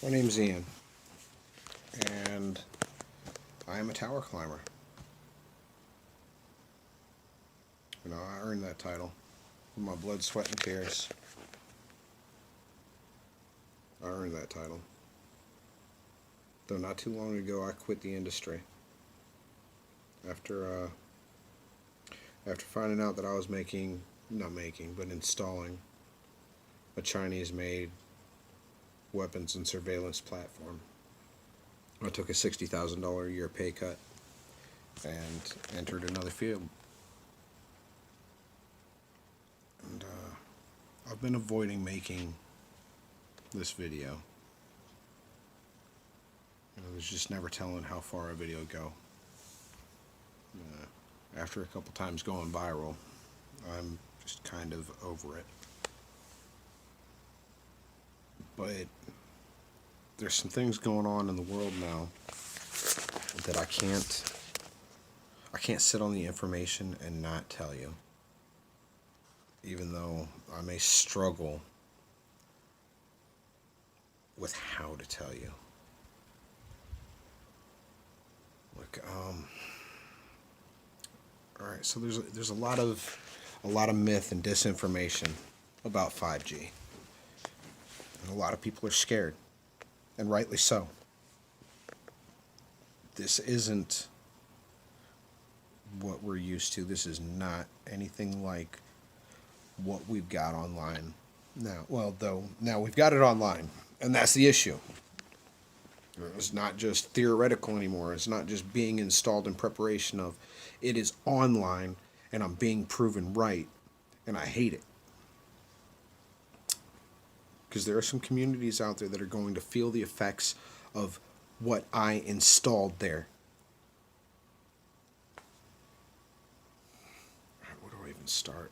My name's Ian, and I am a tower climber. You know, I earned that title with my blood, sweat, and tears. I earned that title. Though not too long ago, I quit the industry after finding out that I was installing a Chinese-made weapons and surveillance platform. I took a $60,000 a year pay cut and entered another field. And I've been avoiding making this video. There's just never telling how far a video would go. After a couple times going viral, I'm just kind of over it. But there's some things going on in the world now that I can't sit on the information and not tell you. Even though I may struggle with how to tell you. All right, so there's a lot of myth and disinformation about 5G. And a lot of people are scared, and rightly so. This isn't what we're used to. This is not anything like what we've got online now. Well, though, now we've got it online, and that's the issue. It's not just theoretical anymore. It's not just being installed in preparation of. It is online, and I'm being proven right, and I hate it. Because there are some communities out there that are going to feel the effects of what I installed there. All right, where do I even start?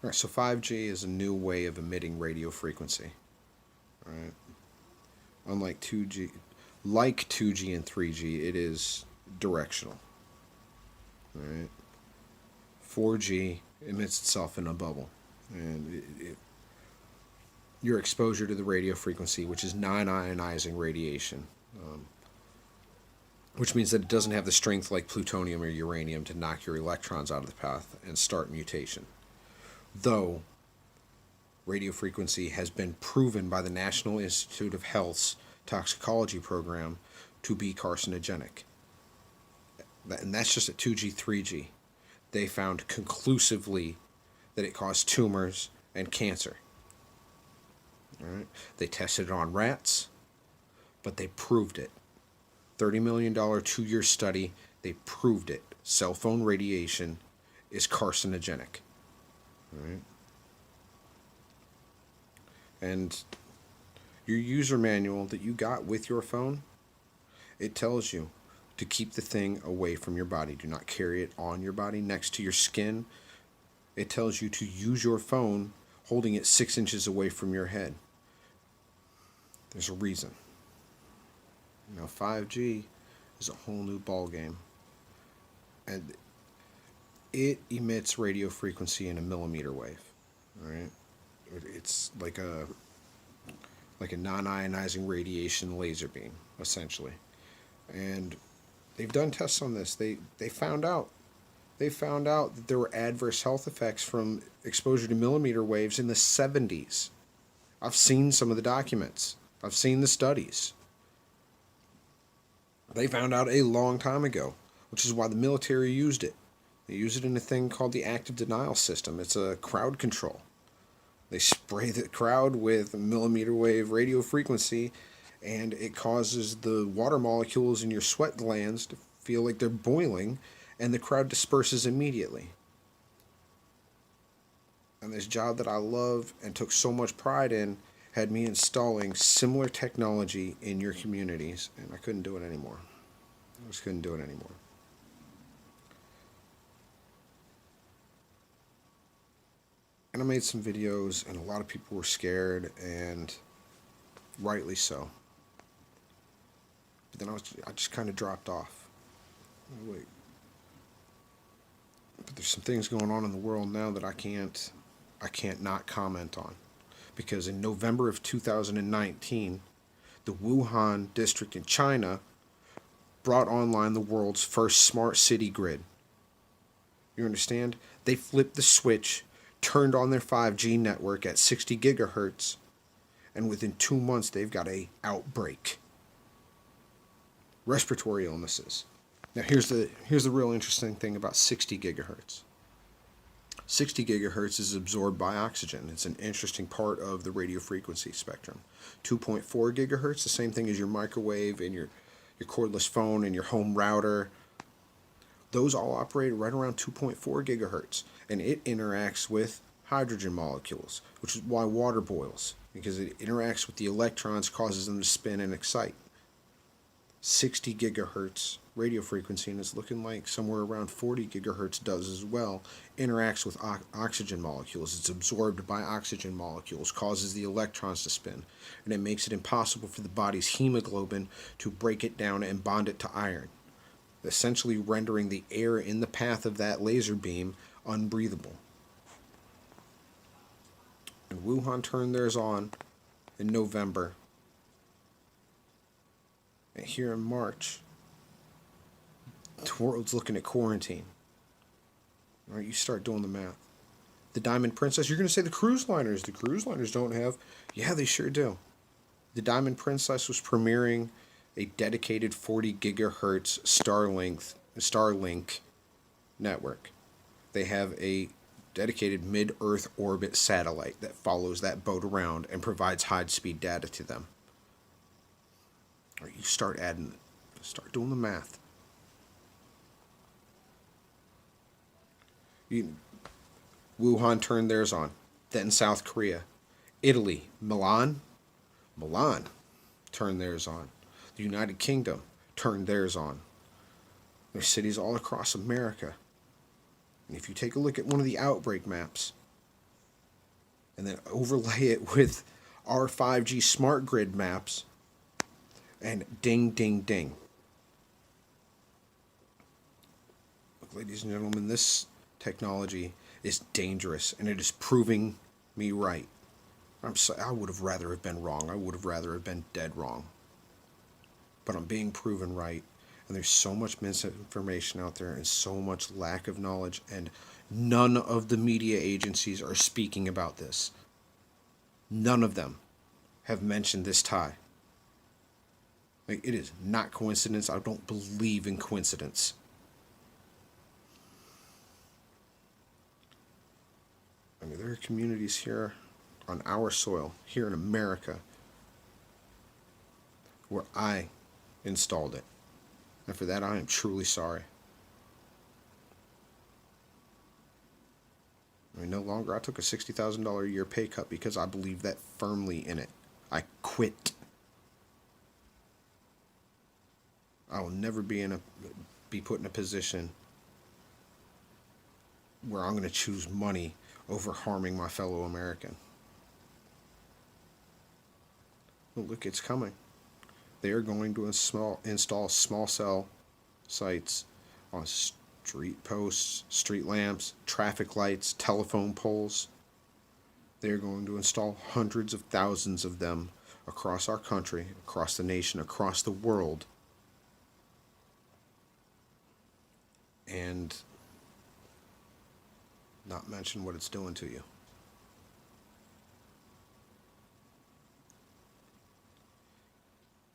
All right, so 5G is a new way of emitting radio frequency. All right. Unlike 2G, like 2G and 3G, it is directional. All right. 4G emits itself in a bubble, and your exposure to the radio frequency, which is non-ionizing radiation, which means that it doesn't have the strength like plutonium or uranium to knock your electrons out of the path and start mutation. Though radio frequency has been proven by the National Institute of Health's toxicology program to be carcinogenic. And that's just at 2G, 3G. They found conclusively that it caused tumors and cancer. All right. They tested it on rats, but they proved it. $30 million 2-year study, they proved it. Cell phone radiation is carcinogenic. All right. And your user manual that you got with your phone, it tells you to keep the thing away from your body. Do not carry it on your body next to your skin. It tells you to use your phone holding it 6 inches away from your head. There's a reason. 5G is a whole new ball game. And it emits radio frequency in a millimeter wave. All right? It's like a non-ionizing radiation laser beam, essentially. And they've done tests on this. They found out that there were adverse health effects from exposure to millimeter waves in the 70s. I've seen some of the documents. I've seen the studies. They found out a long time ago, which is why the military used it. They use it in a thing called the active denial system. It's a crowd control. They spray the crowd with millimeter wave radio frequency, and it causes the water molecules in your sweat glands to feel like they're boiling, and the crowd disperses immediately. And this job that I love and took so much pride in had me installing similar technology in your communities, and I couldn't do it anymore. I just couldn't do it anymore. And I made some videos, and a lot of people were scared, and rightly so. But then I just kind of dropped off. Wait. But there's some things going on in the world now that I can't I can't not comment on. Because in November of 2019, the Wuhan district in China brought online the world's first smart city grid. You understand? They flipped the switch, turned on their 5G network at 60 gigahertz, and within 2 months they've got a outbreak. Respiratory illnesses. Now here's the real interesting thing about 60 gigahertz. 60 gigahertz is absorbed by oxygen. It's an interesting part of the radio frequency spectrum. 2.4 gigahertz, the same thing as your microwave and your cordless phone and your home router. Those all operate right around 2.4 gigahertz, and it interacts with hydrogen molecules, which is why water boils, because it interacts with the electrons, causes them to spin and excite. 60 gigahertz radio frequency, and it's looking like somewhere around 40 gigahertz does as well, interacts with oxygen molecules. It's absorbed by oxygen molecules, causes the electrons to spin, and it makes it impossible for the body's hemoglobin to break it down and bond it to iron, essentially rendering the air in the path of that laser beam unbreathable. And Wuhan turned theirs on in November. And here in March, the world's looking at quarantine. All right, you start doing the math. The Diamond Princess, you're going to say the cruise liners. The cruise liners don't have. Yeah, they sure do. The Diamond Princess was premiering a dedicated 40 gigahertz Starlink network. They have a dedicated mid-Earth orbit satellite that follows that boat around and provides high-speed data to them. Or you start doing the math. Wuhan turned theirs on. Then South Korea. Italy, Milan turned theirs on. The United Kingdom turned theirs on. There's cities all across America. And if you take a look at one of the outbreak maps and then overlay it with our 5G smart grid maps, and ding, ding, ding. Look, ladies and gentlemen, this technology is dangerous, and it is proving me right. I would have rather have been wrong. I would have rather have been dead wrong. But I'm being proven right, and there's so much misinformation out there and so much lack of knowledge, and none of the media agencies are speaking about this. None of them have mentioned this tie. Like, it is not coincidence. I don't believe in coincidence. I mean, there are communities here on our soil, here in America, where I installed it. And for that, I am truly sorry. I mean, no longer. I took a $60,000 a year pay cut because I believe that firmly in it. I quit. I will never be put in a position where I'm going to choose money over harming my fellow American. Well, look, it's coming. They are going to install small cell sites on street posts, street lamps, traffic lights, telephone poles. They are going to install hundreds of thousands of them across our country, across the nation, across the world. And not mention what it's doing to you.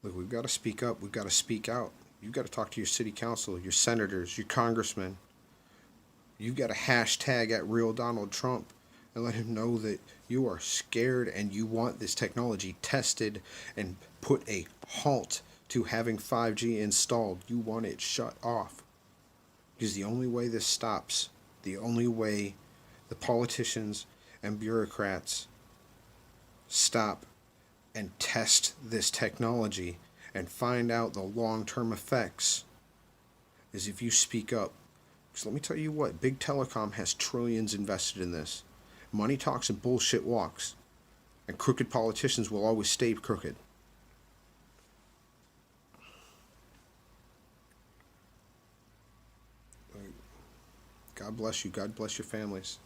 Look, we've got to speak up. We've got to speak out. You've got to talk to your city council, your senators, your congressmen. You've got to hashtag at Real Donald Trump and let him know that you are scared and you want this technology tested and put a halt to having 5G installed. You want it shut off. Because the only way this stops, the only way the politicians and bureaucrats stop and test this technology and find out the long-term effects is if you speak up. Because let me tell you what, Big Telecom has trillions invested in this. Money talks and bullshit walks. And crooked politicians will always stay crooked. God bless you. God bless your families.